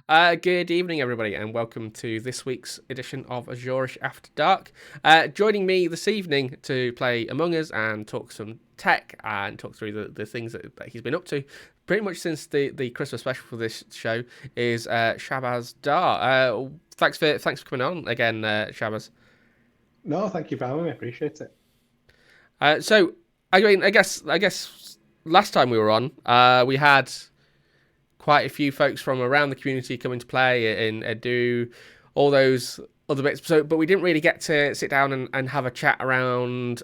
Good evening, everybody, and welcome to this week's edition of Azurish After Dark. Joining me this evening to play Among Us and talk some tech and talk through the things that he's been up to pretty much since the Christmas special for this show is Shabazz Dar. Thanks for coming on again, Shabazz. No, thank you for having me. I appreciate it. So I guess last time we were on, we had quite a few folks from around the community come into play and do all those other bits. So, but we didn't really get to sit down and have a chat around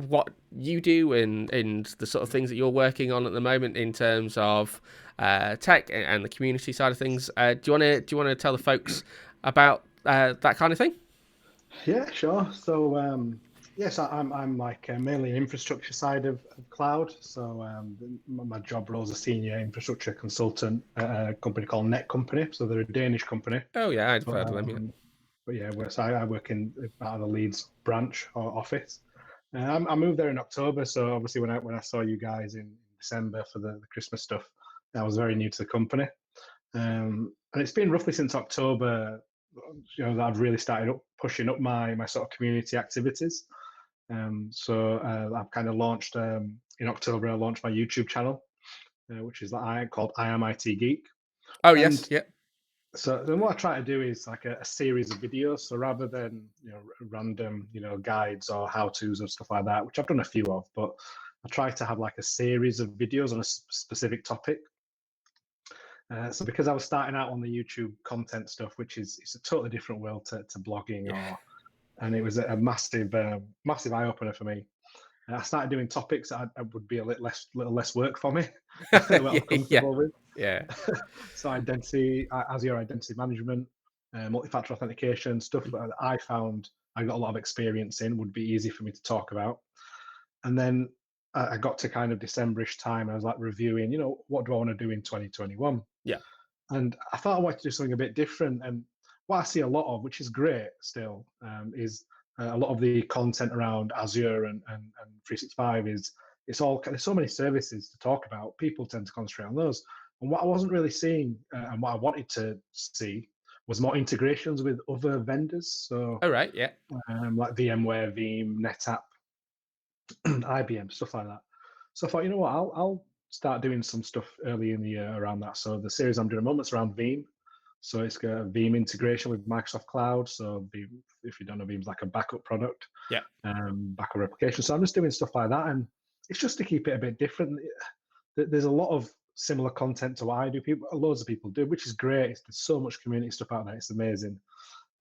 what you do and the sort of things that you're working on at the moment in terms of tech and the community side of things. Do you want to tell the folks about that kind of thing? Yeah, sure. So, yes, I'm like mainly an infrastructure side of cloud. So, my job role is a senior infrastructure consultant at a company called Net Company. So they're a Danish company, Oh yeah, I'd but heard of them. Yeah. yeah, so I work in out of the Leeds branch or office. I moved there in October. So obviously, when I saw you guys in December for the Christmas stuff, I was very new to the company. And it's been roughly since October, that I've really started pushing up my sort of community activities. So I've kind of launched in October. I launched my YouTube channel, which is called I Am IT Geek. Oh And yes, yeah, so then what I try to do is like a series of videos. So rather than random guides or how tos and stuff like that, which I've done a few of, but I try to have like a series of videos on a specific topic. So because I was starting out on the YouTube content stuff, which is it's a totally different world to blogging, yeah, and it was a massive eye opener for me. And I started doing topics that I would be a little less work for me, that I'm yeah, yeah, comfortable with. yeah, So identity, Azure identity management, multi-factor authentication, stuff that I found I got a lot of experience in, would be easy for me to talk about. And then I got to kind of Decemberish time, and I was like reviewing, what do I want to do in 2021? yeah, And I thought I wanted to do something a bit different. And what I see a lot of, which is great still, is a lot of the content around Azure and 365 is it's all there's so many services to talk about. People tend to concentrate on those. And what I wasn't really seeing, and what I wanted to see, was more integrations with other vendors. So all right, yeah, like VMware, Veeam, NetApp, IBM, stuff like that. So I thought, you know what, I'll start doing some stuff early in the year around that. So the series I'm doing at the moment is around Veeam. So it's got a Veeam integration with Microsoft Cloud. So Veeam, if you don't know, Veeam's like a backup product, yeah. backup replication. So I'm just doing stuff like that, and it's just to keep it a bit different. There's a lot of similar content to what I do. Loads of people do, which is great. There's so much community stuff out there. It's amazing.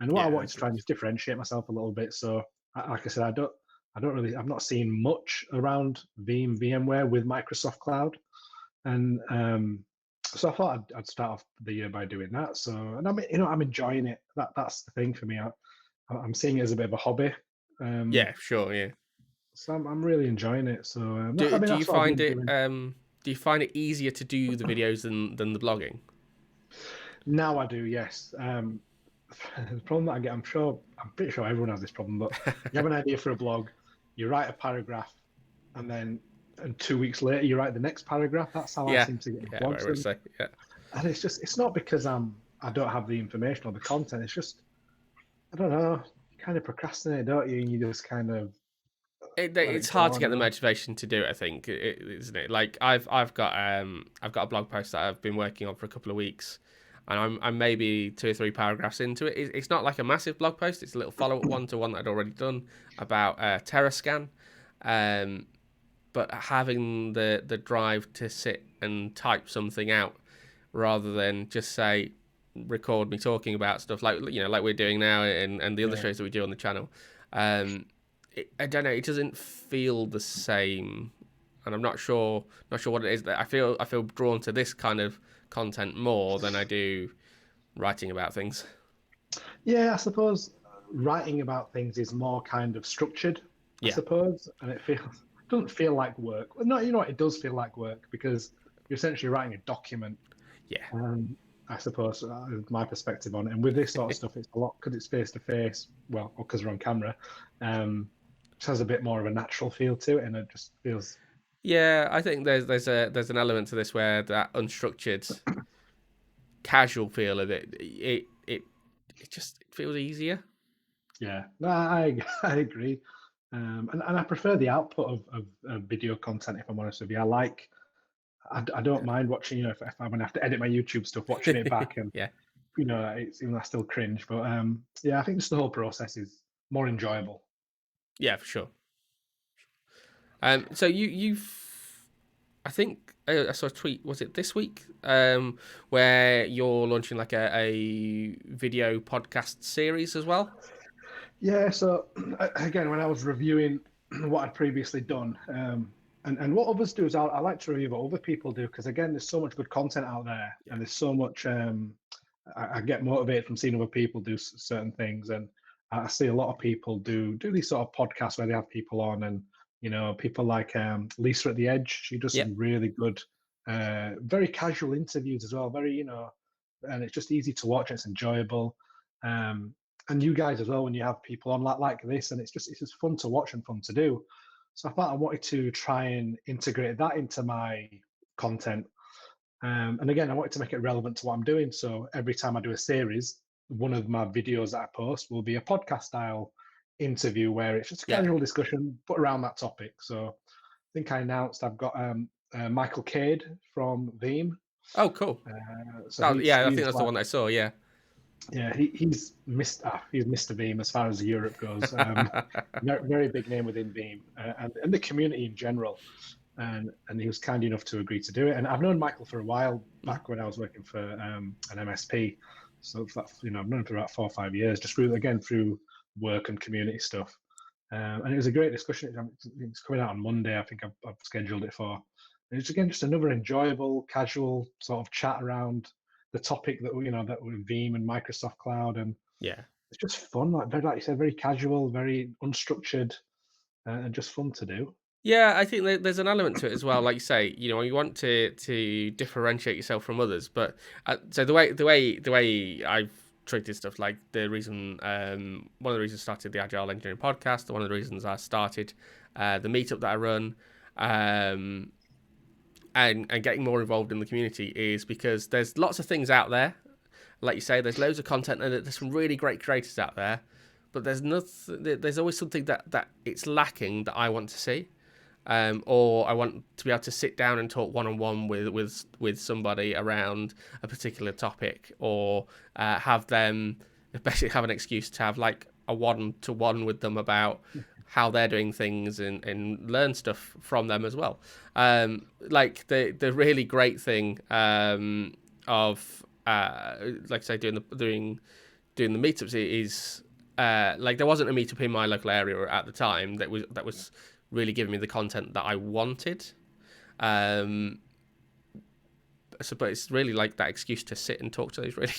And what I Yeah, wanted to try and is differentiate myself a little bit. So, like I said, I'm not seeing much around Veeam, VMware with Microsoft Cloud, and so I thought I'd start off the year by doing that. So, and I'm enjoying it. That's the thing for me. I'm seeing it as a bit of a hobby. Um, yeah, sure, yeah. so I'm really enjoying it. So, Do do you that's what I've find been it doing. do you find it easier to do the videos than the blogging? Now I do, yes. The problem that I get, I'm pretty sure everyone has this problem, but you have an idea for a blog, you write a paragraph, and 2 weeks later you write the next paragraph. That's how I Yeah, seem to get my yeah, very blogs much done. so. Yeah, And it's not because I don't have the information or the content. It's just I don't know. You kind of procrastinate, don't you? And you just kind of let it's it hard go. to You get the know? motivation to do it. I think, isn't it? Like I've got a blog post that I've been working on for a couple of weeks, and I'm maybe 2 or 3 paragraphs into it. It's not like a massive blog post. It's a little follow up one to one that I'd already done about TerraScan. Um, but having the drive to sit and type something out rather than just say record me talking about stuff like like we're doing now and the other Yeah. shows that we do on the channel. um I don't know, it doesn't feel the same, and I'm not sure what it is that I feel drawn to this kind of content more than I do writing about things. Yeah, I suppose writing about things is more kind of structured, I Yeah, suppose, and doesn't feel like work. Well, no, you know what? It does feel like work because you're essentially writing a document. yeah, I suppose my perspective on it, and with this sort of stuff, it's a lot because it's face to face. Well, because we're on camera, it has a bit more of a natural feel to it, and it just feels yeah. I think there's an element to this where that unstructured casual feel of it. It just feels easier. Yeah, no, I I agree, and I prefer the output of video content. If I'm honest with you, I don't mind watching. If I'm gonna have to edit my YouTube stuff, watching it back, and Yeah, it's even though I still cringe, but yeah, I think just the whole process is more enjoyable. yeah, for sure. So you've I think I saw a tweet. Was it this week? Where you're launching like a video podcast series as well. Yeah, so again, when I was reviewing what I'd previously done, and what others do is I like to review what other people do because again, there's so much good content out there, Yeah, and there's so much. I get motivated from seeing other people do certain things, and I see a lot of people do these sort of podcasts where they have people on, and people like Lisa at the Edge. She does yeah, some really good, very casual interviews as well. Very and it's just easy to watch. It's enjoyable. Um, and you guys as well when you have people on like this, and it's just fun to watch and fun to do. So I thought I wanted to try and integrate that into my content. And again, I wanted to make it relevant to what I'm doing. So every time I do a series, one of my videos that I post will be a podcast style interview where it's just a yeah. casual discussion, but around that topic. So I think I announced I've got Michael Cade from Veeam. Oh, cool. So Oh, yeah, I think he's that's the like one I saw. Yeah. yeah, he's Mr. Veeam as far as Europe goes. Very big name within Veeam and the community in general. And he was kind enough to agree to do it. And I've known Michael for a while, Mhm. back when I was working for an MSP. So I've known him for about 4 or 5 years, just through work and community stuff. And it was a great discussion. It's coming out on Monday. I think I've scheduled it for. And it's again just another enjoyable, casual sort of chat around the topic that with Veeam and Microsoft Cloud, and Yeah. it's just fun. Like you said, very casual, very unstructured, and just fun to do. Yeah, I think there's an element to it as well. Like you say, you want to differentiate yourself from others. But so the way I've treated stuff, like the reason, one of the reasons I started the Agile Engineering podcast, one of the reasons I started the meetup that I run, um, and getting more involved in the community is because there's lots of things out there. Like you say, there's loads of content and there's some really great creators out there. But there's nothing. There's always something that it's lacking that I want to see. Or I want to be able to sit down and talk one on one with somebody around a particular topic, or have them basically have an excuse to have like a one to one with them about how they're doing things and learn stuff from them as well. Like the really great thing of like I say doing the meetups is like there wasn't a meetup in my local area at the time that was really giving me the content that I wanted. Um, but it's really like that excuse to sit and talk to those really,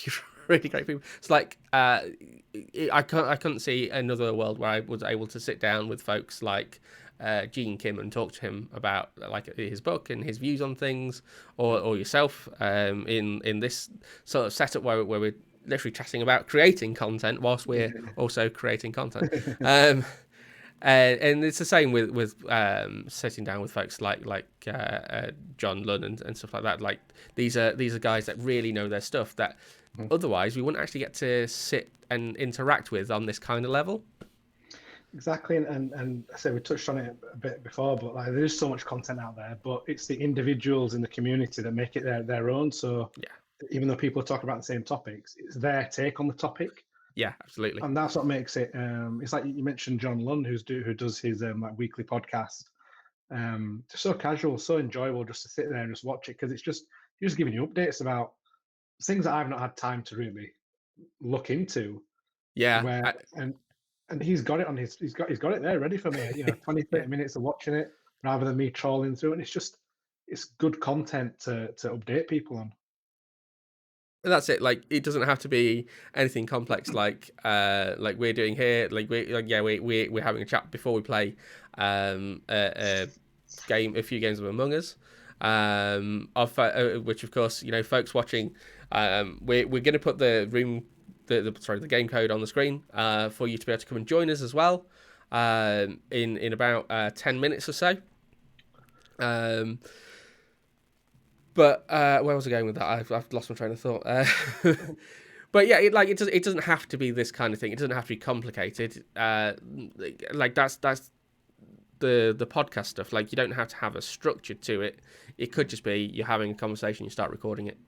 really great people. It's like I couldn't see another world where I was able to sit down with folks like Gene Kim and talk to him about like his book and his views on things, or yourself in this sort of setup where we're literally chatting about creating content whilst we're also creating content. And it's the same with sitting down with folks like John Lunn and stuff like that. Like these are guys that really know their stuff that otherwise we wouldn't actually get to sit and interact with on this kind of level. Exactly, and I say we touched on it a bit before, but like there is so much content out there, but it's the individuals in the community that make it their own. So Yeah, even though people talk about the same topics, it's their take on the topic, yeah, absolutely. and that's what makes it. It's like you mentioned John Lund, who does his like weekly podcast. Just so casual, so enjoyable, just to sit there and just watch it because he's just giving you updates about things that I've not had time to really look into. Yeah, Where and he's got it on he's got it there ready for me. 20, yeah. 30 minutes of watching it rather than me trawling through it. And it's good content to update people on. And that's it. Like it doesn't have to be anything complex like we're doing here. Like we're having a chat before we play a few games of Among Us. Which of course folks watching, we're going to put the game code on the screen for you to be able to come and join us as well in about 10 minutes or so. But where was I going with that? I've lost my train of thought. But yeah, it doesn't have to be this kind of thing. It doesn't have to be complicated. Like that's the podcast stuff. Like you don't have to have a structure to it. It could just be you're having a conversation, you start recording it.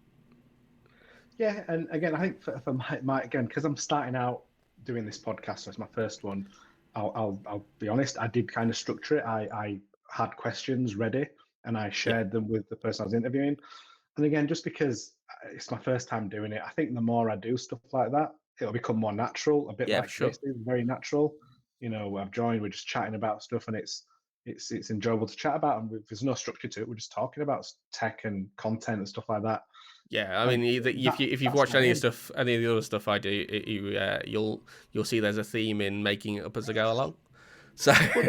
Yeah, and again, I think for my again, because I'm starting out doing this podcast, so it's my first one. I'll be honest. I did kind of structure it. I had questions ready, and I Yeah, shared them with the person I was interviewing. And again, just because it's my first time doing it, I think the more I do stuff like that, it'll become more natural. A bit yeah, for like sure. this is very natural. I've joined. We're just chatting about stuff, and it's enjoyable to chat about. And there's no structure to it. We're just talking about tech and content and stuff like that. Yeah, I And mean, if you've that's watched my any of aim. stuff, any of the other stuff I do, you'll see there's a theme in making it up as I go along. So But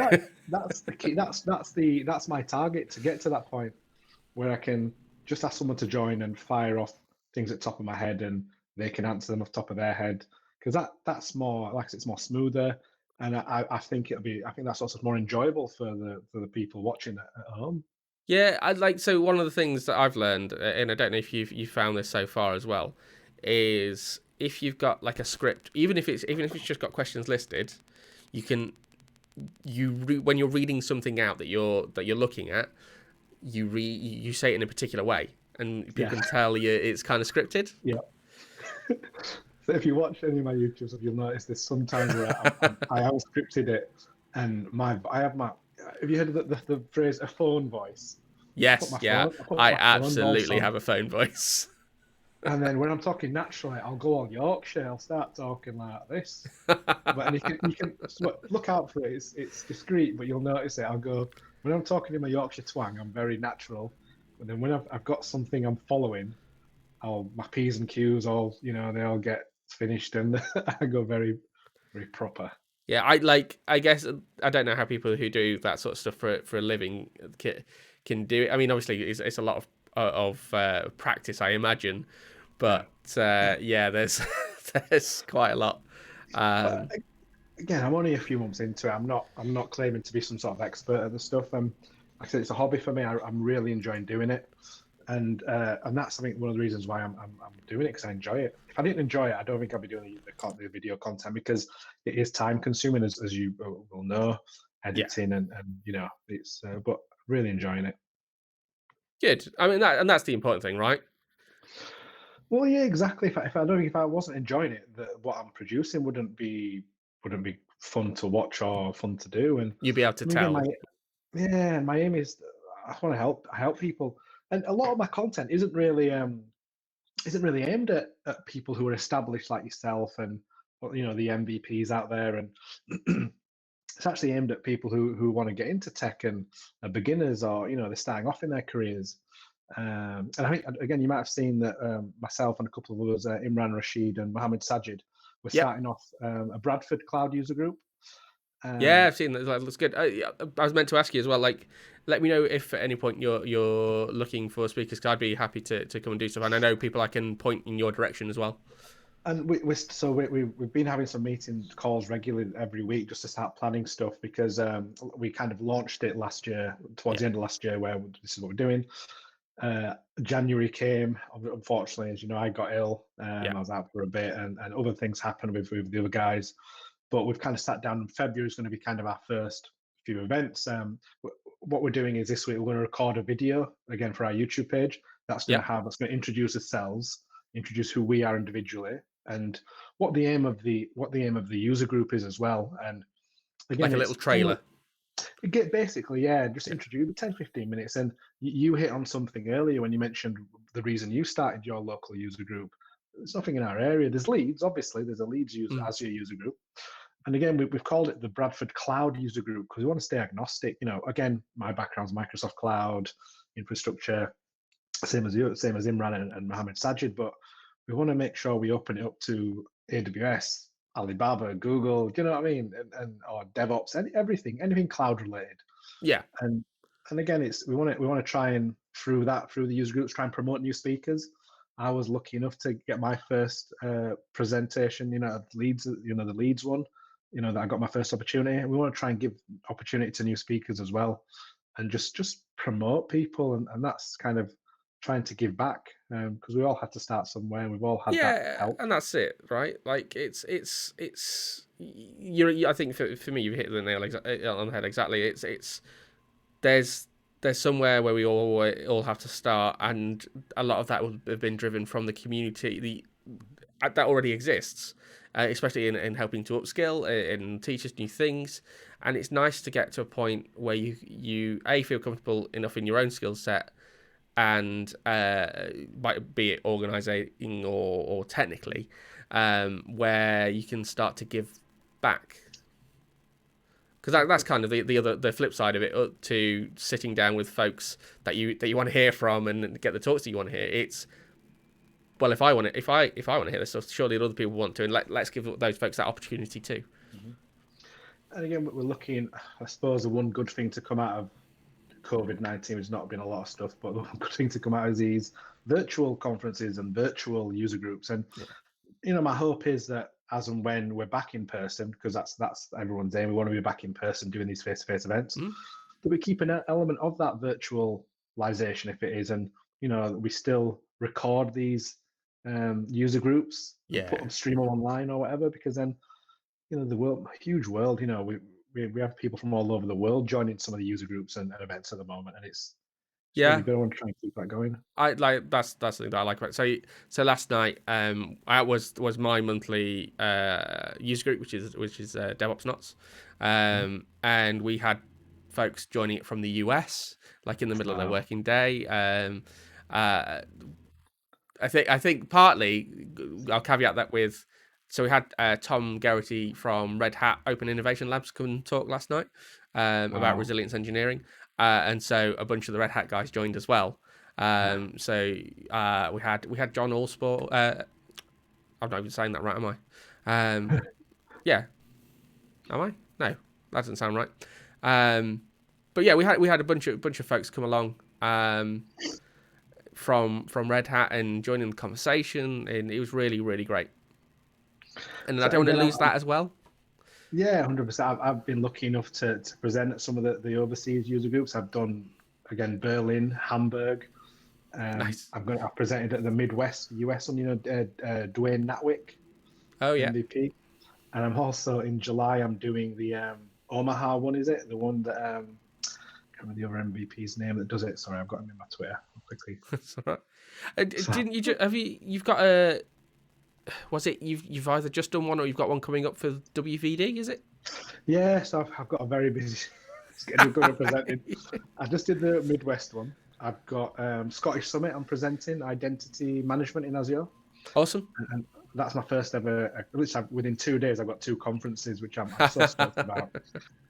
that's the key. That's my target to get to that point where I can just ask someone to join and fire off things at the top of my head, and they can answer them off the top of their head. Because that's more like I said, it's more smoother, and I think I think that's also more enjoyable for the people watching at home. yeah, I like so one of the things that I've learned, and I don't know if you found this so far as well, is if you've got like a script, even if it's just got questions listed, you can when you're reading something out that you're looking at, you say it in a particular way, and people Yeah, can tell you it's kind of scripted. yeah. So if you watch any of my YouTubes, you'll notice there's sometimes where I have scripted it, and I have my. Have you heard of the phrase "a phone voice"? Yes, yeah, I put I my phone voice absolutely on, have a phone voice. and then when I'm talking naturally, I'll go all Yorkshire. I'll start talking like this. But and you can look out for it. It's discreet, but you'll notice it. I'll go when I'm talking in my Yorkshire twang. I'm very natural, but then when I've got something I'm following, I'll my p's and q's all they all get finished, and I go very very proper. Yeah, I guess I don't know how people who do that sort of stuff for a living can do it. I mean, obviously, it's a lot of practice, I imagine, Yeah. but yeah, there's there's quite a lot. But Um, again, I'm only a few months into it. I'm not claiming to be some sort of expert at the stuff. Like I said, it's a hobby for me. I'm really enjoying doing it, and that's I think one of the reasons why I'm doing it because I enjoy it. If I didn't enjoy it, I don't think I'd be doing the video content because it is time consuming, as you will know, yeah, editing and it's but really enjoying it. good. I mean, that's the important thing, right? Well, yeah, exactly. If I don't think if I wasn't enjoying it, that what I'm producing wouldn't be fun to watch or fun to do. And You'll be able to I mean, again, tell. my aim is I want to help. I help people, and a lot of my content isn't really aimed at people who are established like yourself and the MVPs out there, and it's actually aimed at people who want to get into tech and are beginners or they're starting off in their careers. And I think again, you might have seen that myself and a couple of others, Imran Rashid and Mohammed Sajid, were Yep. starting off a Bradford cloud user group. Yeah, Um, I've seen that. That looks good. Yeah, I was meant to ask you as well. Like, let me know if at any point you're looking for speakers. Cause I'd be happy to come and do stuff. And I know people I can point in your direction as well. and we've been having some meeting calls regularly every week just to start planning stuff because we kind of launched it last year, towards Yeah, the end of last year, where this is what we're doing. January came, unfortunately, as you know, I got ill. yeah, I was out for a bit, and other things happened with the other guys. But we've kind of sat down. And February is going to be kind of our first few events. What we're doing is this week we're going to record a video again for our YouTube page. yeah. That's going to introduce ourselves, introduce who we are individually, and what the aim of the user group is as well. And again, Like a little it's similar. trailer. Get basically, yeah, just Yeah, introduce 10, 15 minutes. And you hit on something earlier when you mentioned the reason you started your local user group. There's nothing in our area. There's Leeds, obviously. There's a Leeds user mm, as your user group. And again, we've called it the Bradford Cloud user group because we want to stay agnostic. Again, my background's Microsoft Cloud infrastructure, same as you, same as Imran and Mohammed Sajid, but we want to make sure we open it up to AWS, Alibaba, Google. Do you know what I mean? And or DevOps, everything, anything cloud related. yeah, And again, it's we want to try and through the user groups try and promote new speakers. I was lucky enough to get my first presentation, at Leeds, the Leeds one, that I got my first opportunity. And we want to try and give opportunity to new speakers as well, and just promote people, and that's kind of trying to give back, because we all had to start somewhere. We've all had that Yeah, help. and that's it, right? Like I think for me, you've hit the nail on the head exactly. It's there's there's somewhere where we all have to start, and a lot of that will have been driven from the community that already exists, especially in helping to upskill and teach us new things. And it's nice to get to a point where you feel comfortable enough in your own skill set, and be it organizing or technically, where you can start to give back. Because that's kind of the flip side of it, to sitting down with folks that you want to hear from and get the talks that you want to hear. It's, well, if I want to hear this stuff, surely other people want to, and let's give those folks that opportunity too. Mhm. And again, we're looking. I suppose the one good thing to come out of COVID-19 has not been a lot of stuff, but the one good thing to come out is these virtual conferences and virtual user groups. And my hope is that as and when we're back in person, because that's everyone's aim, we want to be back in person doing these face-to-face events, that we keep an element of that virtualization if it is, and we still record these user groups and put them, stream them online or whatever, because then the world, huge world, we have people from all over the world joining some of the user groups and events at the moment, and it's really Yeah, good. I want to try and keep that going. I like that's something that I like about it. So last night, I was my monthly user group, which is DevOps Knots, and we had folks joining it from the US, like in the middle of their Wow. working day. I think partly, I'll caveat that with, so we had Tom Geraghty from Red Hat Open Innovation Labs come and talk last night about Wow. resilience engineering, and so a bunch of the Red Hat guys joined as well. So we had John Allsport. I'm not even saying that right, am I? Yeah, am I? No, that doesn't sound right. But yeah, we had a bunch of folks come along. From Red Hat and joining the conversation, and it was really, really great. And I So don't want to again, lose that as well. yeah, 100%. I've been lucky enough to present at some of the overseas user groups. I've done, again, Berlin, Hamburg. Nice. I've presented at the Midwest US on, Dwayne Natwick, Oh yeah. MVP. And I'm also in July, I'm doing the Omaha one, is it? The one that, I can't remember the other MVP's name that does it. Sorry, I've got him in my Twitter. I'll quickly. That's all right. So, Didn't you have you've got a, was it you've either just done one or you've got one coming up for WVD, is it? yeah, so I've got a very busy schedule going presenting. I just did the Midwest one. I've got Scottish Summit I'm presenting, identity management in Azure. Awesome. And that's my first ever, within 2 days, I've got 2 conferences, which I'm so stoked about.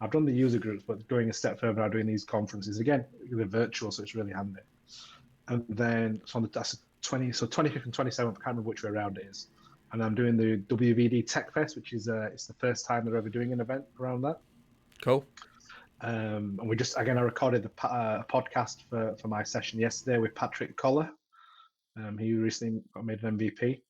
I've done the user groups, but going a step further, I'm doing these conferences. Again, they're virtual, so it's really handy. And then, that's 25th and 27th, I can't remember which way around it is. And I'm doing the WVD Tech Fest, which is it's the first time they're ever doing an event around that. Cool. And I recorded the podcast for my session yesterday with Patrick Collar. He recently made an MVP.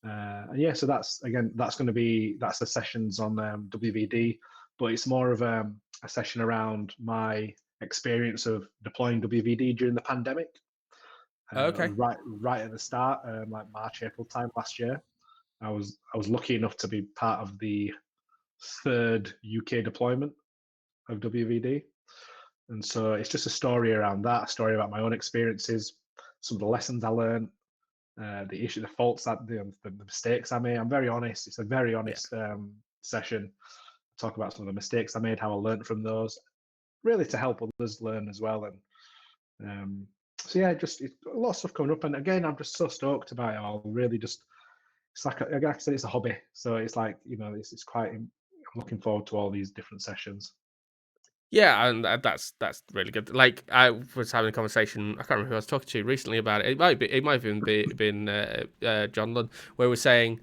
And yeah, so that's going to be, that's the sessions on WVD, but it's more of a session around my experience of deploying WVD during the pandemic. Okay. Right at the start, like March, April time last year, I was lucky enough to be part of the 3rd UK deployment of WVD, and so it's just a story around that, a story about my own experiences, some of the lessons I learned, the faults that the mistakes I made. I'm very honest. It's a very honest session. Talk about some of the mistakes I made, how I learned from those, really to help others learn as well. And so yeah, just a lot of stuff coming up. And again, I'm just so stoked about it all. Really, just it's like I said, it's a hobby. So it's like it's quite. I'm looking forward to all these different sessions. Yeah, and that's really good. Like, I was having a conversation, I can't remember who I was talking to recently about it. It might have even been John Lund, where we're saying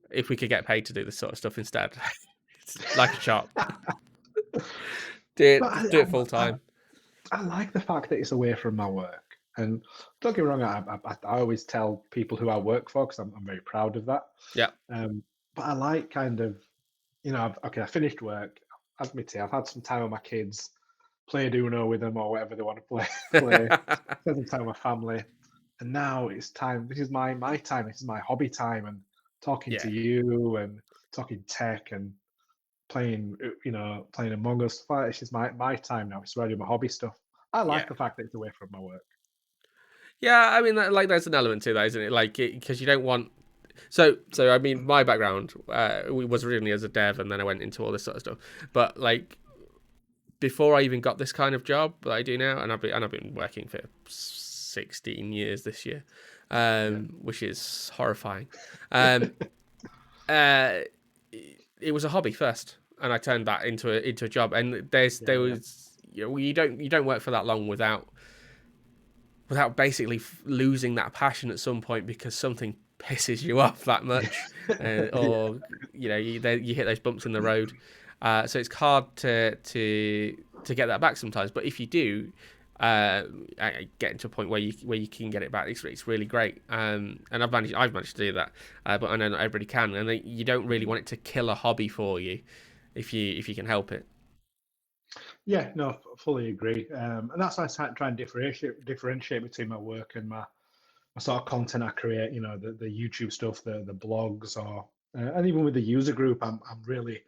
if we could get paid to do this sort of stuff instead, it's like a shop. do But it full time. I like the fact that it's away from my work. And don't get me wrong, I always tell people who I work for, because I'm very proud of that. Yeah. But I like kind of, I finished work. Admit it, I've had some time with my kids, played Uno with them or whatever they want to play, spend some time with my family. and now it's time. This is my time. This is my hobby time, and talking Yeah, to you and talking tech and playing, playing Among Us. This is my time now. It's where I do my hobby stuff. I yeah. like the fact that it's away from my work. Yeah, I mean, like, there's an element to that, isn't it? Like, because you don't want. So I mean, my background was originally as a dev, and then I went into all this sort of stuff. But like, before I even got this kind of job that I do now, and I've been working for 16 years this year, Yeah. which is horrifying. Um, uh, it was a hobby first, and I turned that into a job. And there Yeah, yeah. was you don't work for that long without basically losing that passion at some point because something pisses you off that much, Yeah. or you hit those bumps in the road. So it's hard to get that back sometimes. But if you do, get into a point where you can get it back, it's really great. And I've managed to do that, but I know not everybody can. And you don't really want it to kill a hobby for you if you can help it. Yeah, no, fully agree. And that's why I try and differentiate between my work and my sort of content I create. The YouTube stuff, the blogs, or and even with the user group, I'm really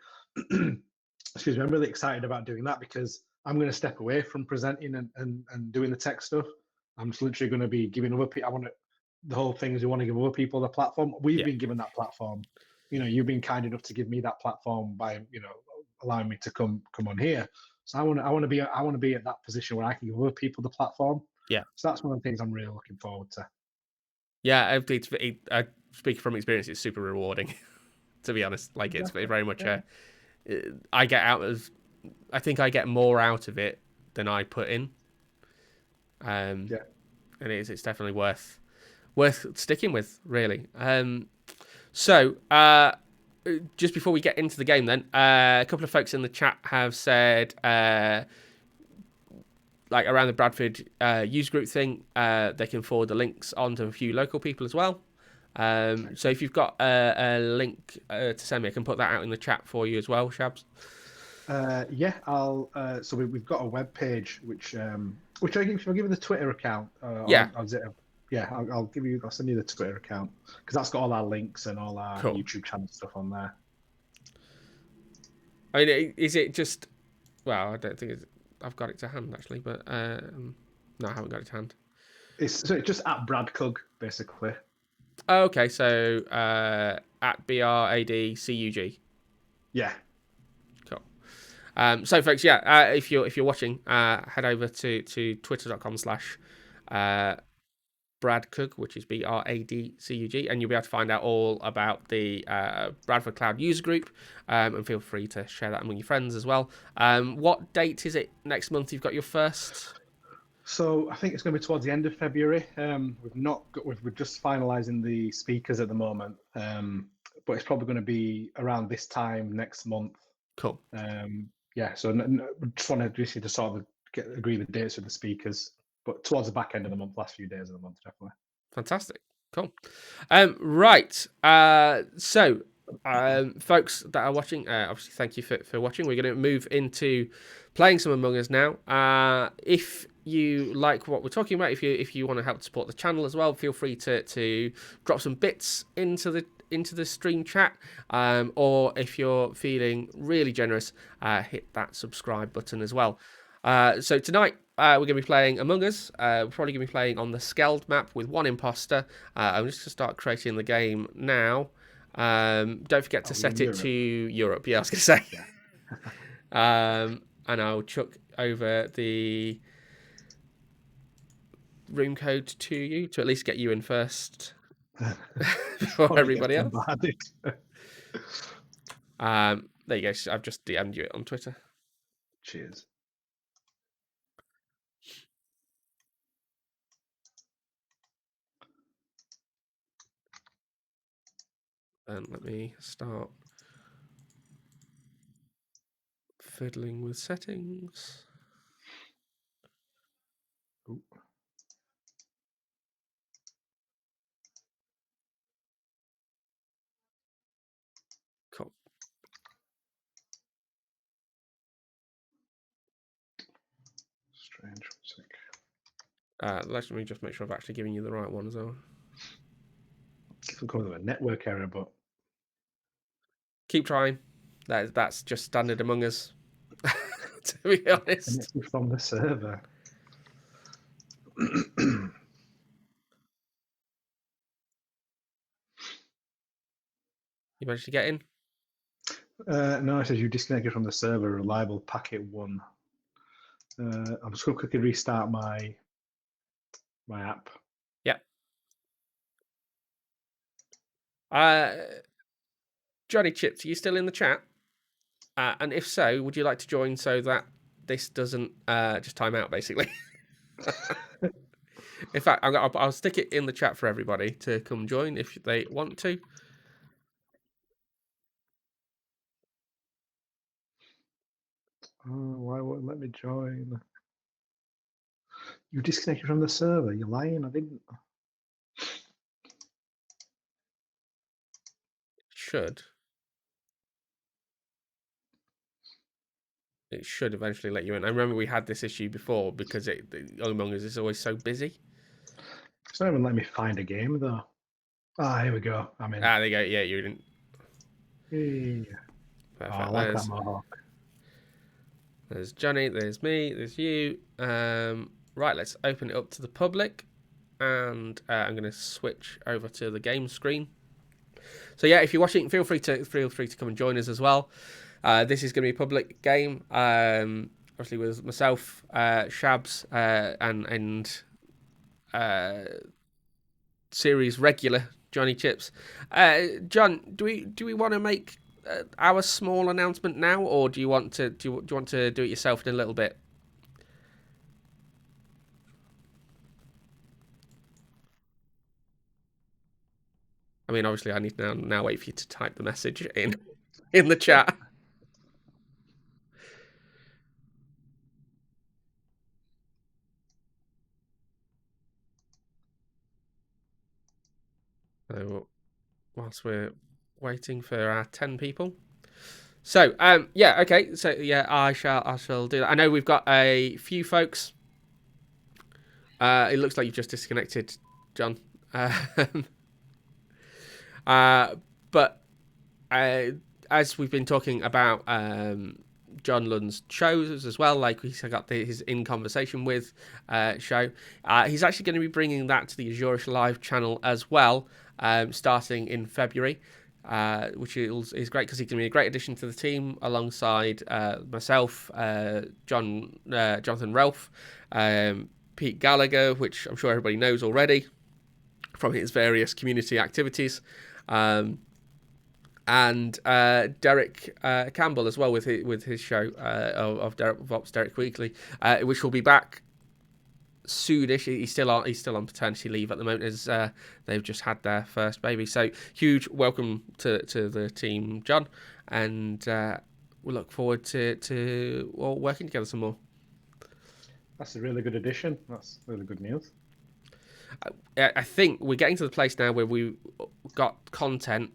excuse me, I'm really excited about doing that because I'm going to step away from presenting and doing the tech stuff. I'm just literally going to be giving other people. The whole thing is we want to give other people the platform. We've Yeah, been given that platform. You've been kind enough to give me that platform by allowing me to come on here. So I want to be at that position where I can give other people the platform. yeah. So that's one of the things I'm really looking forward to. Yeah, speaking from experience, it's super rewarding. To be honest, like it's Exactly. very much Yeah. I get out of. I think I get more out of it than I put in. Um, Yeah. and it's definitely worth sticking with, really. So just before we get into the game, then a couple of folks in the chat have said like around the Bradford user group thing, they can forward the links on to a few local people as well. So if you've got a link to send me, I can put that out in the chat for you as well, Shabs. Yeah, I'll. So we've got a web page which I'll give you the Twitter account. Yeah, Yeah, I'll send you the Twitter account because that's got all our links and all our cool. YouTube channel stuff on there. I mean, is it just? Well, I don't think I've got it to hand actually, but no, I haven't got it to hand. It's just at Bradcug basically. Oh, okay, so at BRADCUG. Yeah, Cool. So folks, yeah, if you're watching, head over to twitter.com/Bradcug, which is BRADCUG, and you'll be able to find out all about the Bradford Cloud user group, and feel free to share that among your friends as well. What date is it next month? You've got your first. so I think it's going to be towards the end of February. We're just finalising the speakers at the moment, but it's probably going to be around this time next month. Cool. Yeah, so we just want to sort of agree the dates with the speakers, but towards the back end of the month, last few days of the month, definitely. Fantastic. Cool. Right. So, folks that are watching, obviously, thank you for watching. We're going to move into playing some Among Us now. If you like what we're talking about, if you want to help support the channel as well, feel free to drop some bits into the stream chat, or if you're feeling really generous, hit that subscribe button as well. So tonight we're going to be playing Among Us. We're probably going to be playing on the Skeld map with one imposter. I'm just going to start creating the game now. Don't forget to set it to Europe. Yeah, I was going to say. Yeah. And I'll chuck over the room code to you to at least get you in first before everybody else. There you go. I've just DM'd you it on Twitter. Cheers. And let me start fiddling with settings. Ooh. Cool. Strange. Let me just make sure I've actually given you the right one as well. It's called a network error, but Keep trying. That's just standard among us, to be honest. connected from the server. You managed to get in? No, it says you disconnected from the server. Reliable packet 1. I'm just going to quickly restart my app. Yep. Johnny Chips, are you still in the chat? And if so, would you like to join so that this doesn't just time out, basically? In fact, I'll stick it in the chat for everybody to come join if they want to. Oh, why won't it let me join? You disconnected from the server. You're lying. I didn't. Should. It should eventually let you in. I remember we had this issue before because Among Us is always so busy. It's not even letting me find a game though. Ah, here we go. I'm in. There you go. Yeah, you didn't. Hey. Perfect. Oh, I like that mohawk. There's Johnny. There's me. There's you. Right, let's open it up to the public, and I'm going to switch over to the game screen. So yeah, if you're watching, feel free to come and join us as well. This is going to be a public game, obviously with myself, Shabs, and series regular Johnny Chips. John, do we want to make our small announcement now, or do you want to do you want to do it yourself in a little bit? I mean, obviously, I need to now wait for you to type the message in the chat. So, whilst we're waiting for our 10 people. So, yeah, okay. So, yeah, I shall do that. I know we've got a few folks. It looks like you've just disconnected, John. But as we've been talking about John Lund's shows as well, like he's got his In Conversation With show, he's actually going to be bringing that to the Azurish Live channel as well, starting in February. Which is great because he's going to be a great addition to the team alongside myself, Jonathan Ralph, Pete Gallagher, which I'm sure everybody knows already from his various community activities, and Derek Campbell as well with his show of Derek Weekly, which will be back soonish. He's still on paternity leave at the moment as they've just had their first baby. So huge welcome to the team, John, and we look forward to working together some more. That's a really good addition. That's really good news. I think we're getting to the place now where we've got content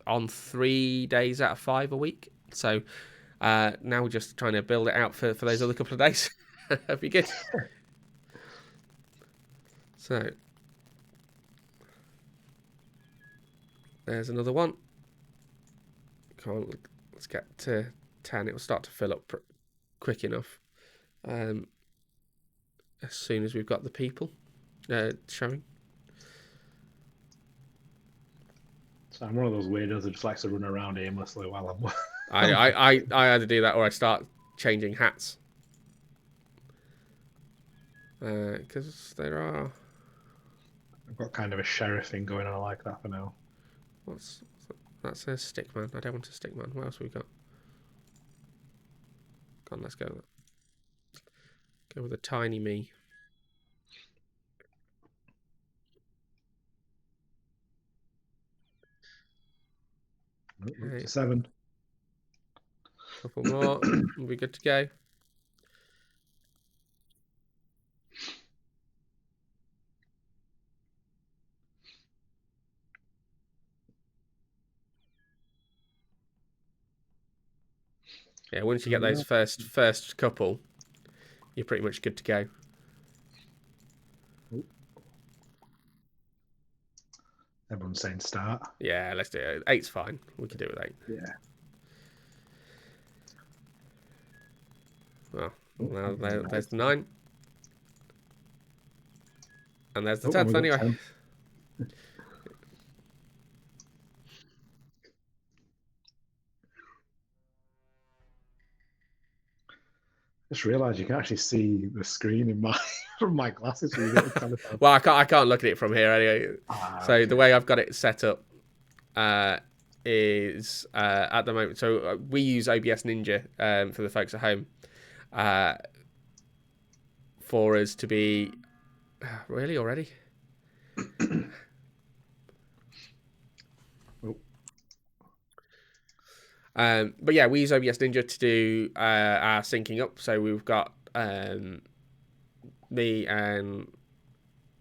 on 3 days out of 5 a week. So now we're just trying to build it out for those other couple of days. That'd be good. So there's another one. Come on, let's get to 10. It will start to fill up quick enough. As soon as we've got the people showing. So I'm one of those weirdos that just likes to run around aimlessly while I'm. I either do that or I start changing hats. Because there are. I've got kind of a sheriff thing going on like that for now. That's a stickman. I don't want a stickman. What else have we got? Come on, let's go. Go with a tiny me. Okay. 7. Couple more. We'll be good to go. Yeah, once you get those first couple, you're pretty much good to go. Everyone's saying start. Yeah, let's do it. 8's fine. We can do it with 8. Yeah. Well, Oh, now there's a there's the 9. 9. And there's the Oh, and 10th we got anyway. 10. Just realised you can actually see the screen in my from my glasses. When you get the telephone. Well, I can't look at it from here anyway. So Okay. the way I've got it set up is at the moment. So we use OBS Ninja for the folks at home for us to be really already. Oh. But yeah, we use OBS Ninja to do our syncing up. So we've got me and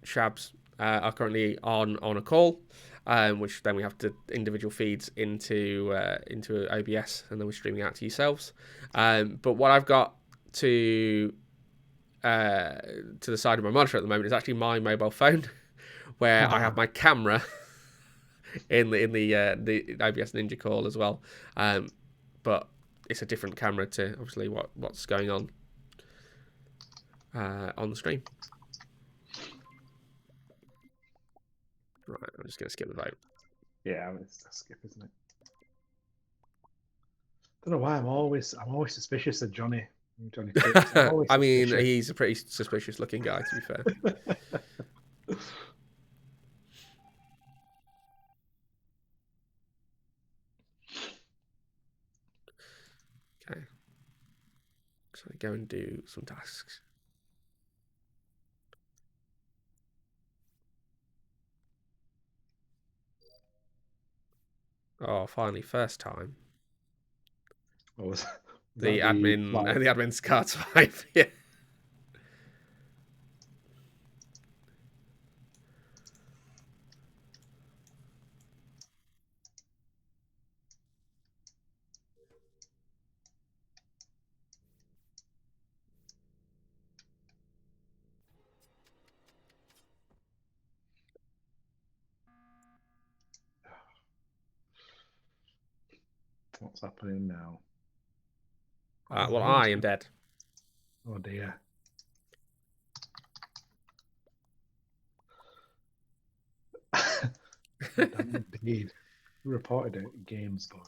Shabs are currently on a call, which then we have to individual feeds into OBS, and then we're streaming out to yourselves. But what I've got to the side of my monitor at the moment is actually my mobile phone, where I have my camera in the OBS Ninja call as well. But it's a different camera to obviously what's going on the stream. Right, I'm just going to skip the vote. Yeah, it's a skip, isn't it? Don't know why I'm always suspicious of Johnny. I mean, he's a pretty suspicious looking guy, to be fair. Okay. So I go and do some tasks. Oh, finally, first time. What was the admin's card swipe. Yeah. What's happening now? Well, I am dead. Oh dear. Indeed. Reported it, Games Boy.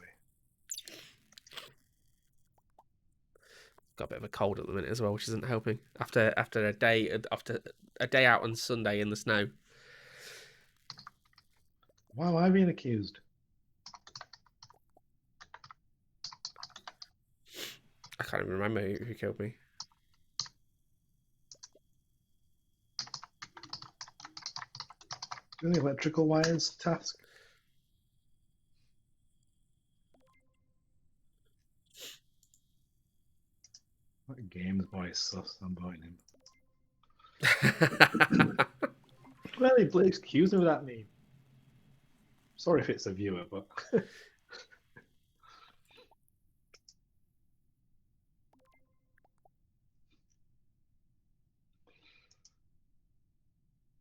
Got a bit of a cold at the minute as well, which isn't helping. After a day out on Sunday in the snow. Why am I being accused? I can't even remember who killed me. Doing the electrical wires task. That Games Boy is sus. I'm voting him. Well, he excuse me with that name. Sorry if it's a viewer, but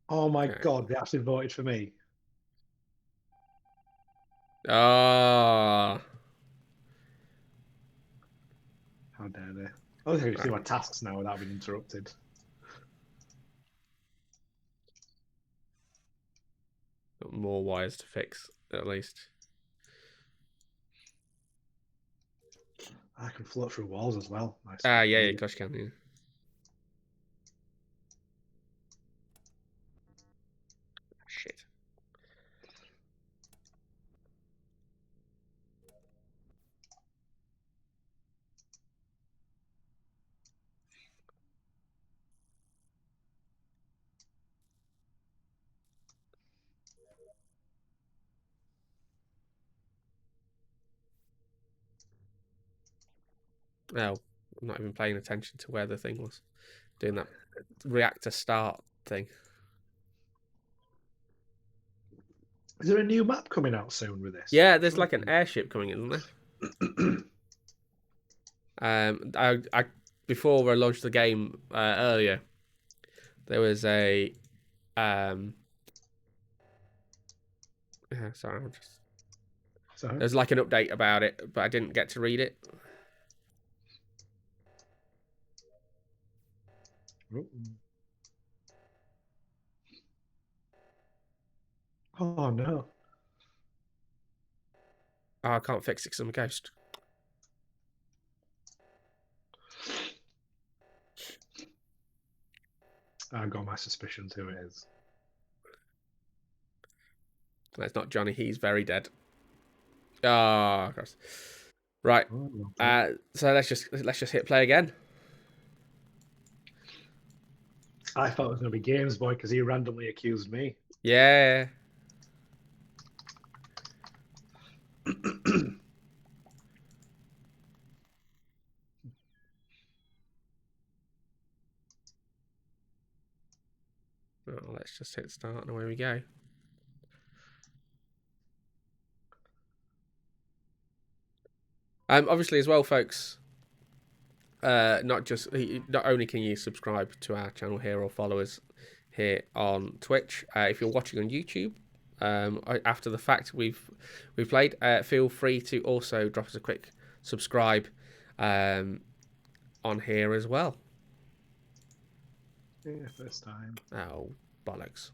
oh my god, they actually voted for me. Ah. How dare they? I can see my tasks now without being interrupted. Got more wires to fix, at least. I can float through walls as well. Nice. Yeah, of course you can. Yeah. Shit. Oh, I'm not even paying attention to where the thing was. Doing that reactor start thing. Is there a new map coming out soon with this? Yeah, there's like an airship coming in, isn't there? I before I launched the game earlier, there was a Yeah, sorry, I'm just... So There's like an update about it, but I didn't get to read it. oh no. Oh, I can't fix it because I'm a ghost. I've got my suspicions who it is. That's not Johnny. He's very dead. Ah, oh, right. Oh, So let's just hit play again. I thought it was going to be Games Boy because he randomly accused me. Yeah. Oh, let's just hit start and away we go. Obviously as well, folks. Not only can you subscribe to our channel here or follow us here on Twitch. If you're watching on YouTube, after the fact we've played, feel free to also drop us a quick subscribe on here as well. Yeah, first time. Oh, bollocks.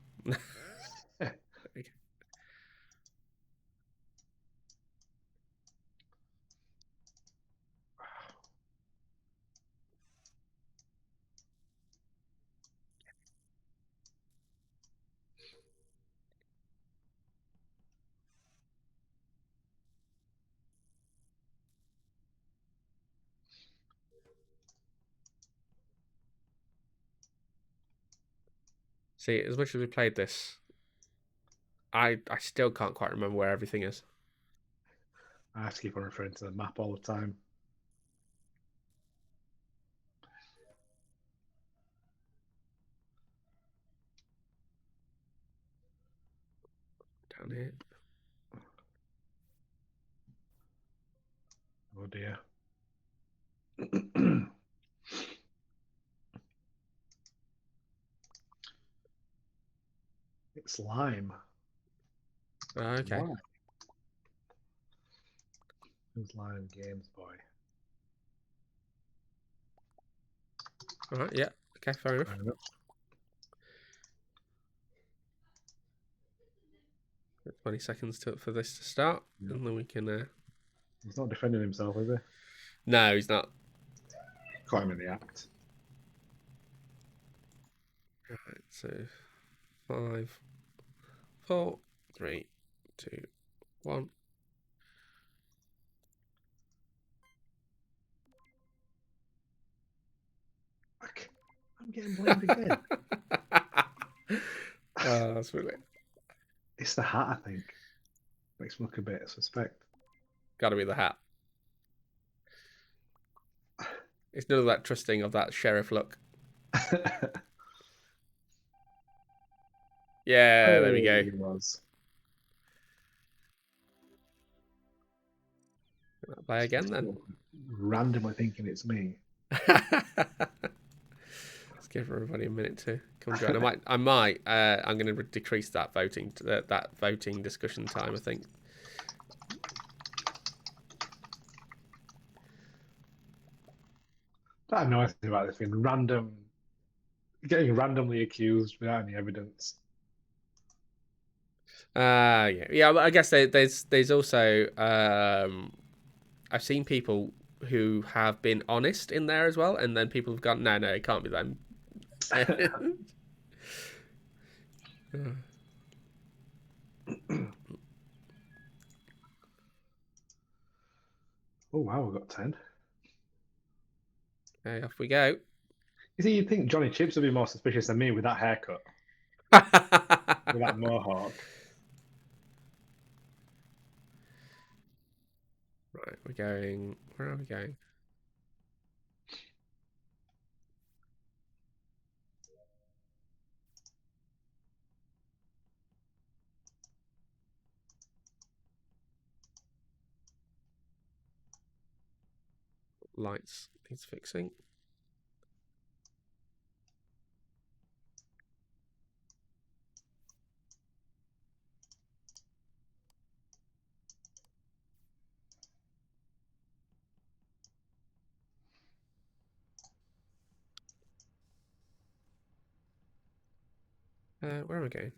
See, as much as we played this, I still can't quite remember where everything is. I have to keep on referring to the map all the time. Down here. Oh dear. It's lime. Oh, okay. Why? Who's Lime Games Boy? All right. Yeah. Okay. Fair enough. 20 seconds for this to start, and then we can. He's not defending himself, is he? No, he's not. Caught him in the act. Right, so 5, 4, 3, 2, 1. I'm getting blamed again. That's really... It's the hat, I think. Makes me look a bit suspect. Gotta be the hat. It's none of that trusting of that sheriff look. Yeah, there we go. He was. Play again then. Randomly thinking it's me. Let's give everybody a minute to come join. I'm going to decrease that voting discussion time, I think. I have no idea about this thing. Getting randomly accused without any evidence. Yeah. But I guess there's also I've seen people who have been honest in there as well, and then people have gone, no, it can't be them. Oh wow, we got 10. Okay, off we go. You see, you'd think Johnny Chips would be more suspicious than me with that haircut. With that mohawk. Right, we're going. Where are we going? Lights needs fixing. Where am I going?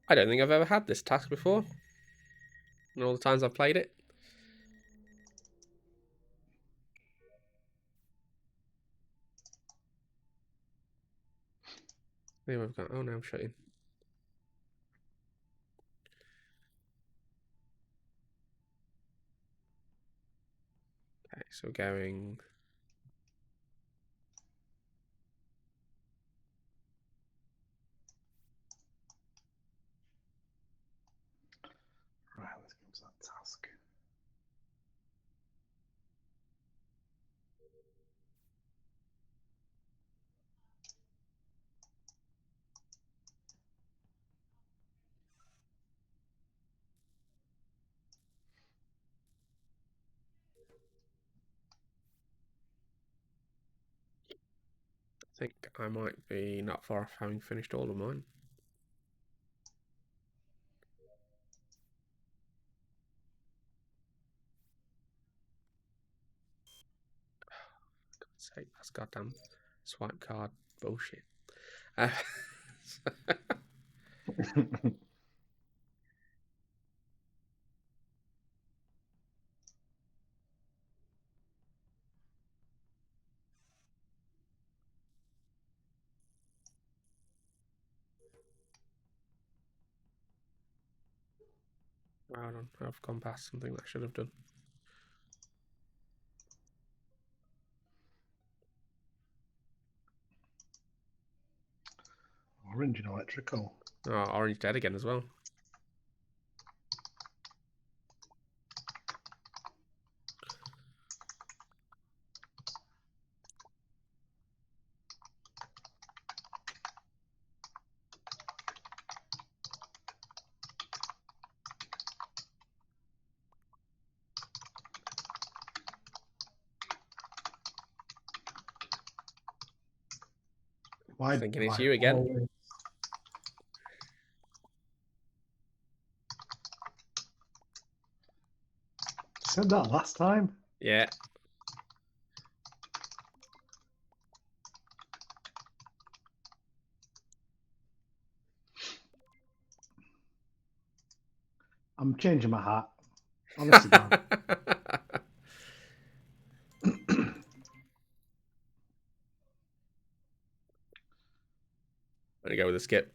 I don't think I've ever had this task before. In all the times I've played it. Maybe I've got. Oh no, I'm shutting. Okay, so going. Right, let's go to that task. I think I might be not far off having finished all of mine. God's sake, that's goddamn swipe card bullshit. Uh, Hold on, I've gone past something that I should have done. Orange and electrical. Oh, orange dead again as well. Why? Thinking it's Why you again. always? Said that last time. Yeah. I'm changing my hat. Honestly, God. I'm gonna go with a skip.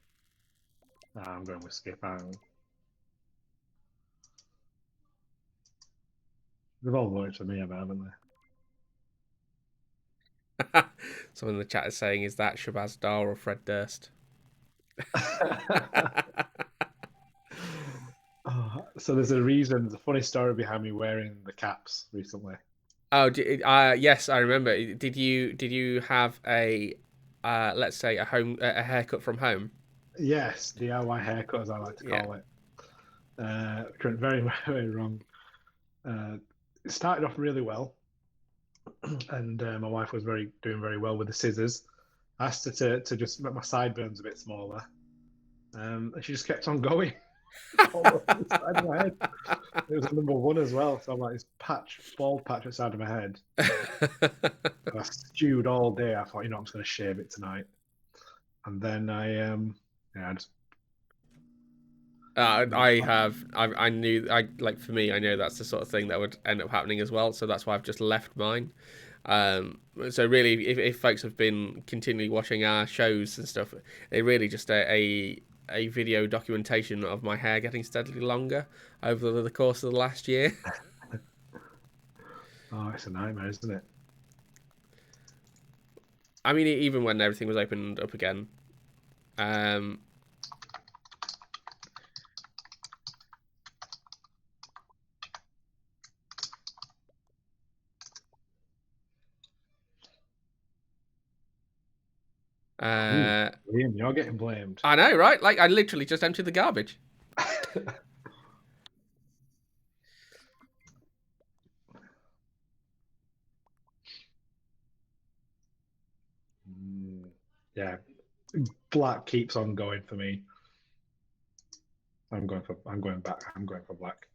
Nah, I'm going with skip. They've all voted for me, haven't Someone in the chat is saying, is that Shabazz Dar or Fred Durst? they? So there's a reason. There's a funny story behind me wearing the caps recently. Oh, yes, I remember. Did you have a let's say a haircut from home? Yes, DIY haircut, as I like to Yeah. call it. Which went very, very wrong. It started off really well, and my wife was doing very well with the scissors. I asked her to just make my sideburns a bit smaller, and she just kept on going all over the side of my head. It was a number one as well, so I'm like this bald patch at the side of my head. I stewed all day. I thought, I'm just going to shave it tonight, and then I just I knew, for me, I know that's the sort of thing that would end up happening as well. So that's why I've just left mine. So really, if folks have been continually watching our shows and stuff, they really just a video documentation of my hair getting steadily longer over the course of the last year. oh, it's a nightmare, isn't it? I mean, even when everything was opened up again, um, Ooh, Liam, you're getting blamed. I know, right? Like I literally just emptied the garbage. Yeah, black keeps on going for me. I'm going back. I'm going for black.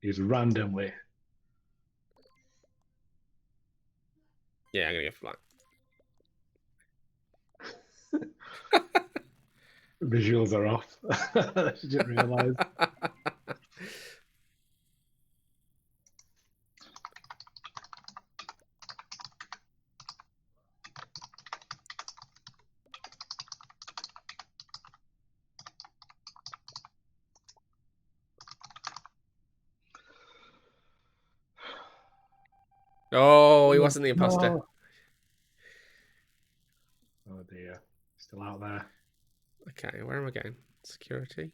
He's randomly. Yeah, I'm gonna go for black. Visuals are off. I didn't realise. Oh, he wasn't the imposter. No. Oh dear. Still out there. Okay, where am I going? Security.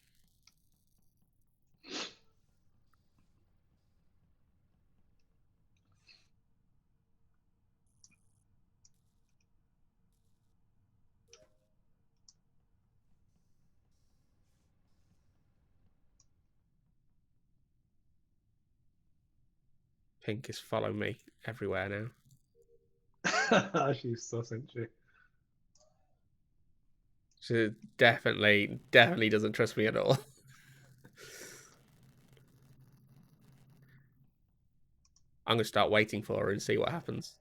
Pink is following me everywhere now. She's sus, isn't she? She definitely doesn't trust me at all. I'm gonna start waiting for her and see what happens.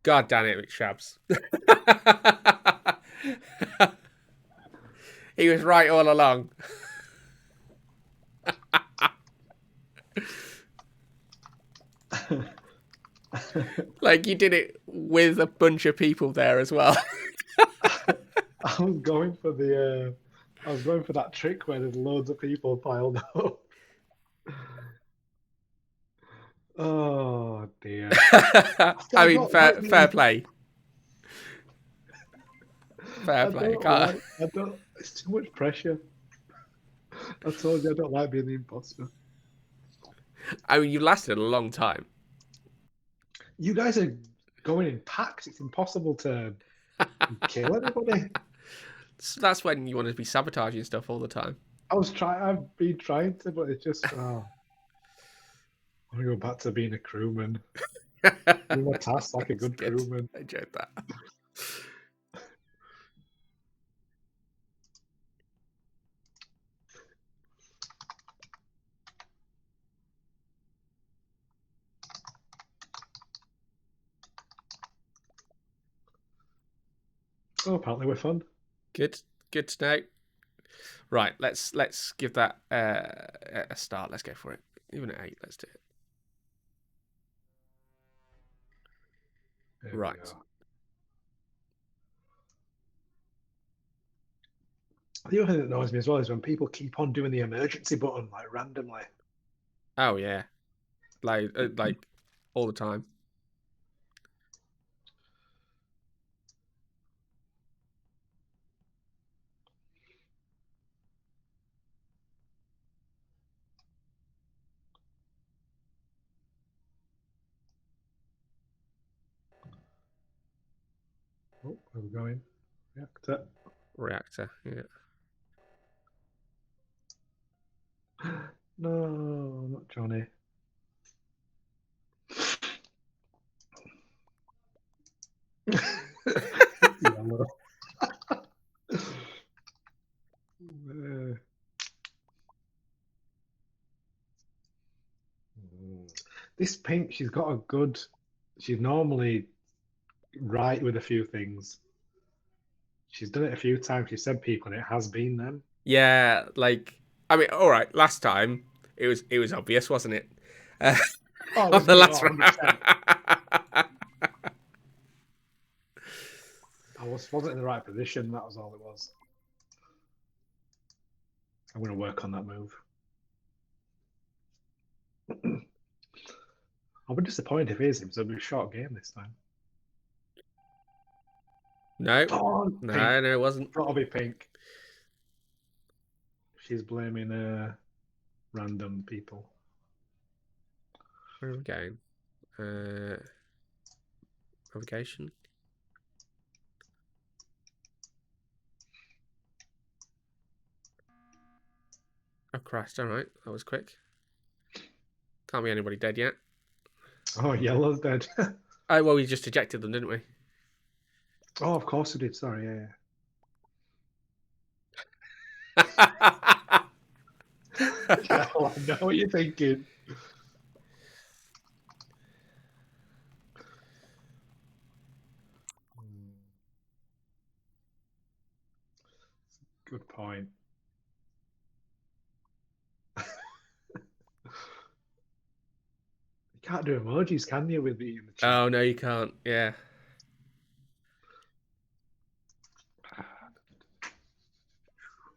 God damn it, Shabs. He was right all along. Like, you did it with a bunch of people there as well. I was going for that trick where there's loads of people piled up. Oh dear. I mean, fair play. Fair play. It's too much pressure. I told you I don't like being the imposter. I mean, you lasted a long time. You guys are going in packs. It's impossible to kill anybody. So that's when you want to be sabotaging stuff all the time. I've been trying to, but it's just. Oh. I want to go back to being a crewman. Do my tasks like a good crewman. I enjoyed that. Oh, apparently we're fun. Good to know. Right, let's give that a start. Let's go for it. Even at 8, let's do it. Right. The other thing that annoys me as well is when people keep on doing the emergency button like randomly. Oh yeah, like all the time. Oh, where are we going? Reactor. Reactor, yeah. No, not Johnny. Yellow. This pink, she's got a good. She's normally right with a few things. She's done it a few times. She said people, and it has been them. Yeah, like, I mean, all right. Last time it was obvious, wasn't it? On the last round. I wasn't in the right position. That was all it was. I'm going to work on that move. I'll be disappointed if it is him, so it'll be a short game this time. No, oh, no, it wasn't. Gotta be pink. She's blaming random people. Where are we going? Provocation. Oh Christ! All right, that was quick. Can't be anybody dead yet. Oh, yellow's dead. Oh, well, we just ejected them, didn't we? Oh, of course we did. Sorry, yeah. Yeah, well, I know what you're thinking. Good point. You can't do emojis, can you, with the in the chat? Oh, no, you can't. Yeah.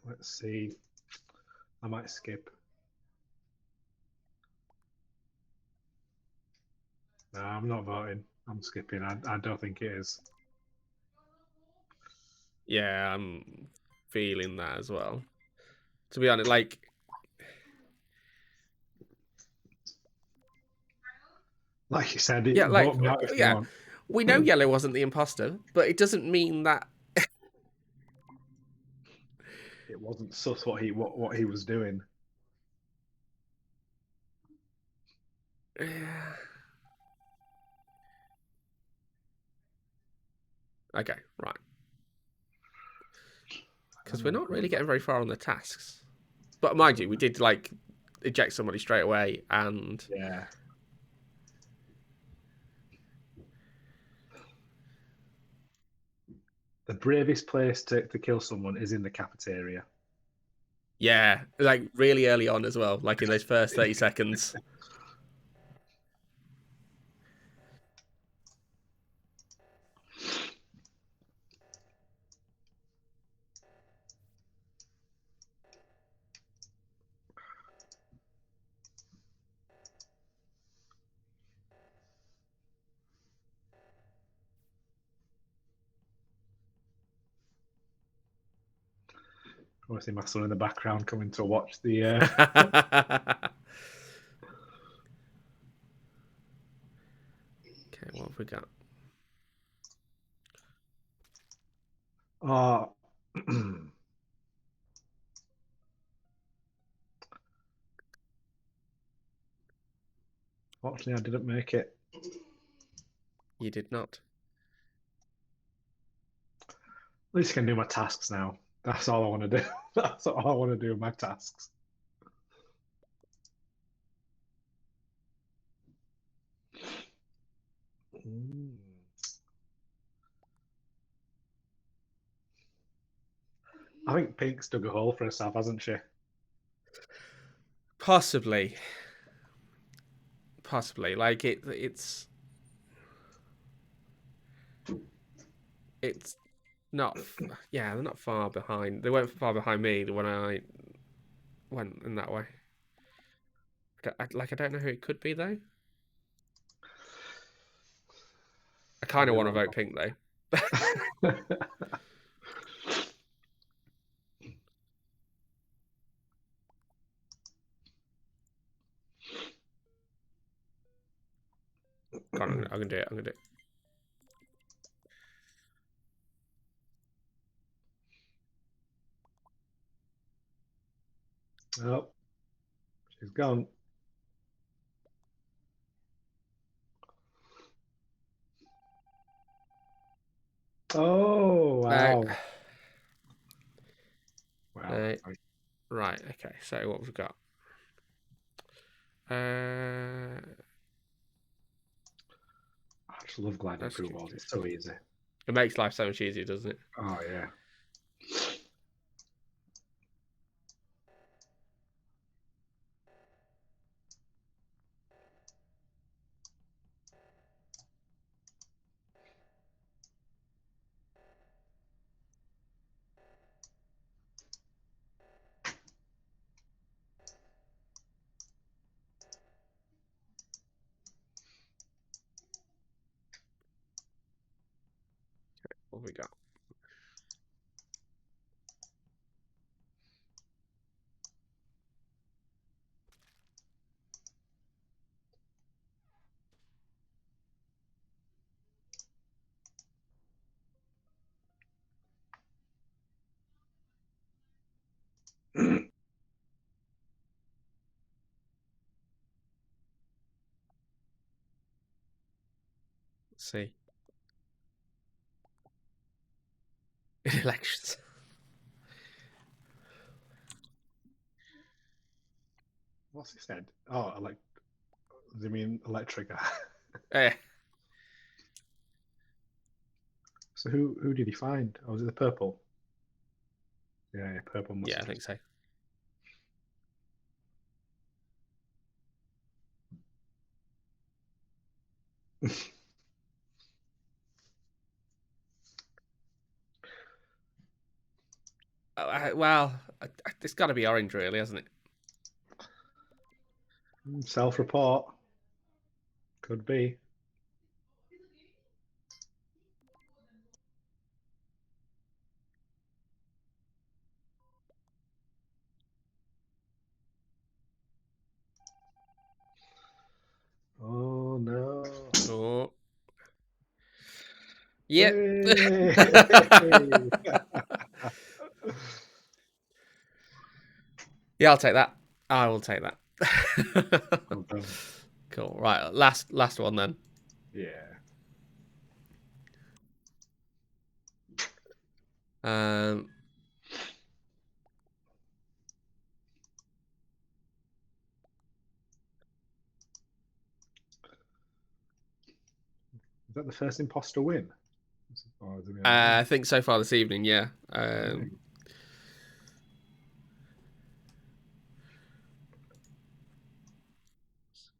Let's see. I might skip. No, I'm not voting. I'm skipping. I don't think it is. Yeah, I'm feeling that as well. To be honest, like, Like you said, yeah, like, vote me out if you yeah, want. we know Yellow wasn't the imposter, but it doesn't mean that. It wasn't sus what he was doing. Okay, right. Because we're not really getting very far on the tasks. But mind you, we did like eject somebody straight away, and Yeah. The bravest place to kill someone is in the cafeteria. yeah, like really early on as well, like in those first 30 seconds. I see my son in the background coming to watch the. Okay, what have we got? Oh. Fortunately, I didn't make it. You did not. At least I can do my tasks now. That's all I want to do. That's all I want to do with my tasks. Mm. I think Pink's dug a hole for herself, hasn't she? Possibly. Possibly. Like it's not. Yeah, they're not far behind. They weren't far behind me when I went in that way. I don't know who it could be though. I kind of want to vote pink though. Go on, I'm gonna do it. I'm gonna do it. Oh, she's gone. Oh, No. wow. Wow. No. Right. Okay. So what we've got? Uh, I just love gliding that's through walls. It's so easy. it makes life so much easier, doesn't it? Oh, yeah. What have we got? see. Elections. What's he said? Oh, do you mean electric? Eh, So who did he find? Oh, was it the purple? Yeah, purple yeah, I mustard. think so. Well, it's got to be orange, really, hasn't it? Self-report. Could be. Oh no. Oh, yep. Hey! Yeah, I'll take that. I will take that. Well done. Cool. Right, last one then. Yeah. Um, Is that the first imposter win? Or is it I think so far this evening, yeah.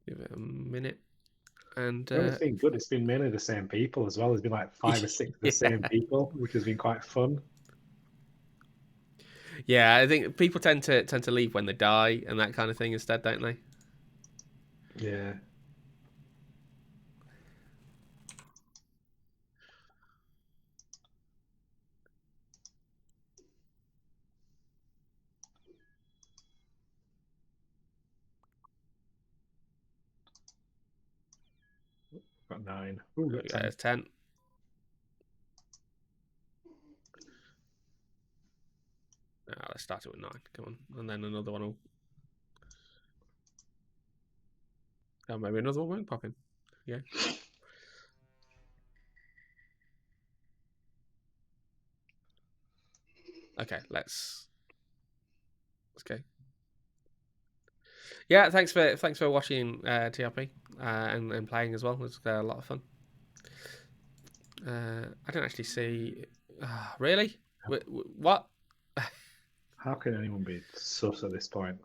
Give it a minute. And The only thing good, it's been mainly the same people as well. There's been like 5 or 6 of the same people, which has been quite fun. yeah, I think people tend to leave when they die and that kind of thing instead, don't they? Yeah. Got 9. Ooh, got 10. There's 10. Let's start it with 9. Come on, and then another one will. Oh, maybe another one won't pop in. Yeah. Okay, let's go. Yeah, thanks for watching TRP and playing as well. It was a lot of fun. I don't actually see. Really? What? How can anyone be sus at this point?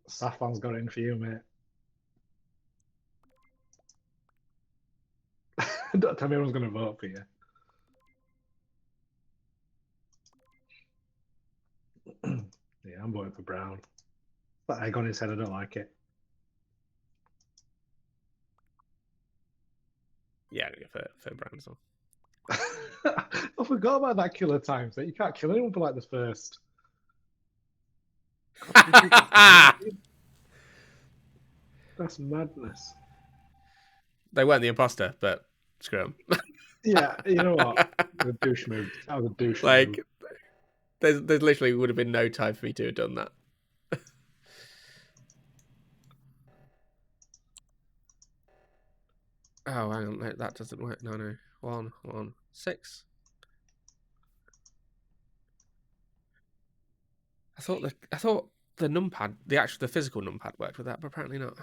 Saffron's got it in for you, mate. Don't tell me everyone's going to vote for you. Yeah, I'm voting for Brown. That egg on his head, I don't like it. Yeah, for Brown as well. I forgot about that killer time. So you can't kill anyone for like the first. That's madness. They weren't the imposter, but screw them. Yeah, you know what? The douche move. That was a douche Like, move. there's literally would have been no time for me to have done that. Oh, hang on, that doesn't work. No. 1, 1, 6. I thought the numpad, the physical numpad worked with that, but apparently not.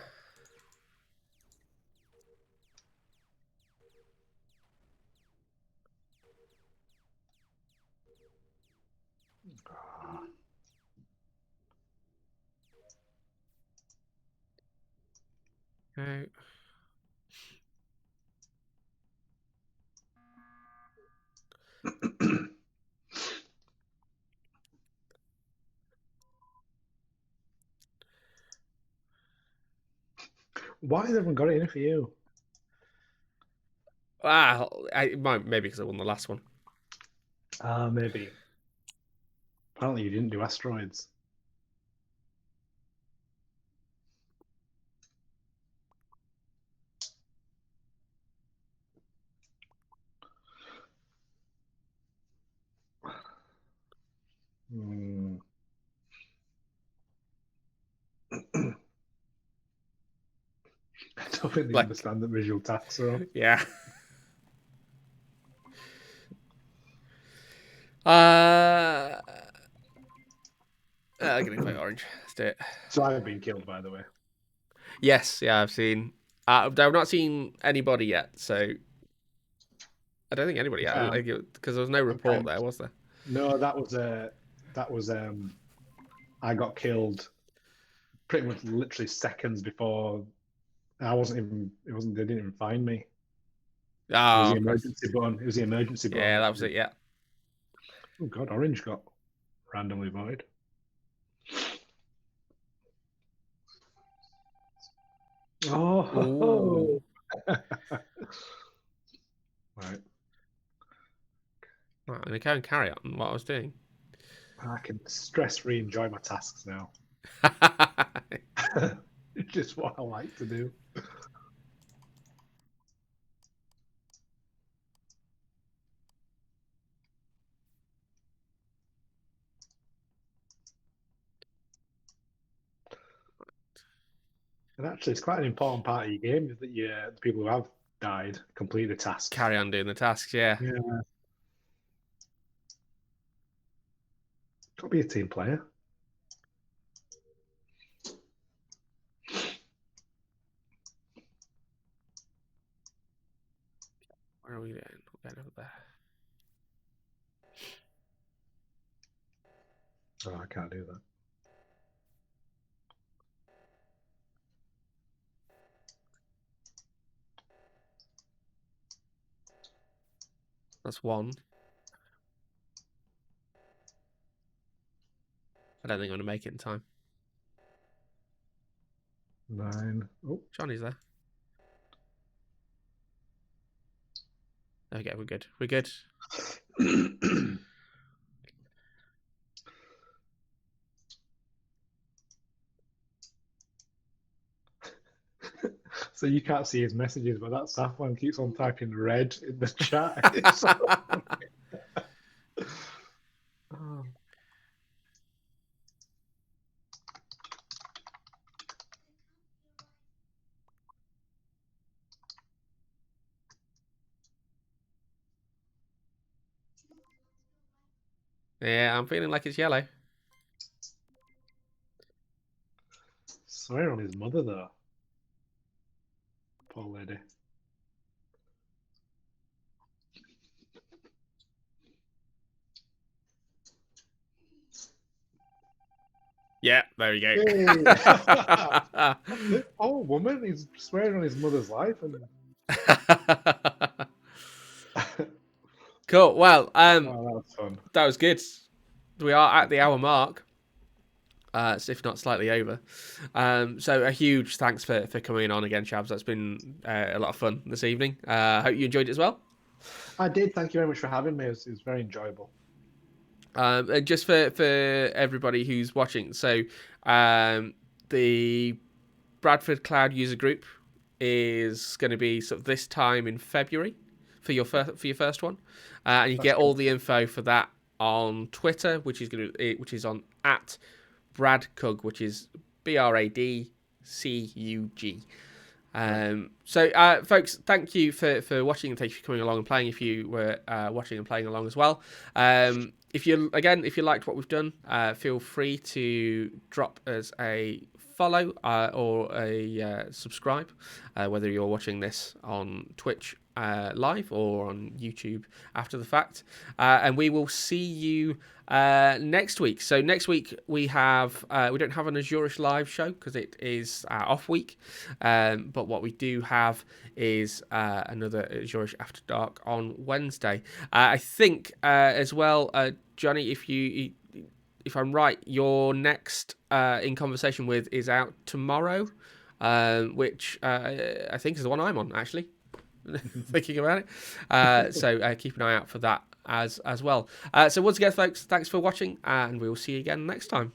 Okay. Why has everyone got it in for you? Maybe because I won the last one. Maybe. Apparently, you didn't do asteroids. don't think they Like- understand that visual tasks are on. Yeah. I'm gonna play orange. Let's do it. So I've been killed, by the way. Yes, yeah, I've seen. I've not seen anybody yet, so I don't think anybody yet, because there was no report there, was there? No, that was I got killed pretty much literally seconds before. I wasn't even. It wasn't. They didn't even find me. It was Oh, the emergency button. It was the emergency button. yeah, that was it. Yeah. Oh God, orange got randomly voted. Oh. Right. Right, I'm gonna go and carry on what I was doing. I can stress-free enjoy my tasks now. It's just what I like to do. And actually, it's quite an important part of your game is that the people who have died complete the task. Carry on doing the tasks, yeah. Yeah. Got to be a team player. Where are we going? We're going over there. Oh, I can't do that. That's one. I don't think I'm gonna make it in time. 9. Oh. Johnny's there. Okay, we're good. We're good. So you can't see his messages, but that Safwan keeps on typing red in the chat. It's so funny. Oh. Yeah, I'm feeling like it's yellow. Swear on his mother, though. Poor lady. Yeah, there we go. Hey. Oh, woman, he's swearing on his mother's life. And... Cool. Well, oh, that was fun. That was good. We are at the hour mark, if not slightly over. So a huge thanks for coming on again, Shabs. That's been a lot of fun this evening. Hope you enjoyed it as well. I did. Thank you very much for having me. It was very enjoyable. And just for everybody who's watching, so the Bradford Cloud user group is going to be sort of this time in February for your first one, and you get all the info for that on Twitter, which is on @BradCug, which is BradCug. So, folks, thank you for watching and thank you for coming along and playing. If you were watching and playing along as well, if you liked what we've done, feel free to drop us a follow or a subscribe, whether you're watching this on Twitch live or on YouTube after the fact, and we will see you next week. So next week we don't have an Azurish live show because it is off week, but what we do have is another Azurish After Dark on Wednesday. I think as well, Johnny, if I'm right, your next In Conversation With is out tomorrow, which I think is the one I'm on, actually, thinking about it. So keep an eye out for that as well. So once again, folks, thanks for watching, and we will see you again next time.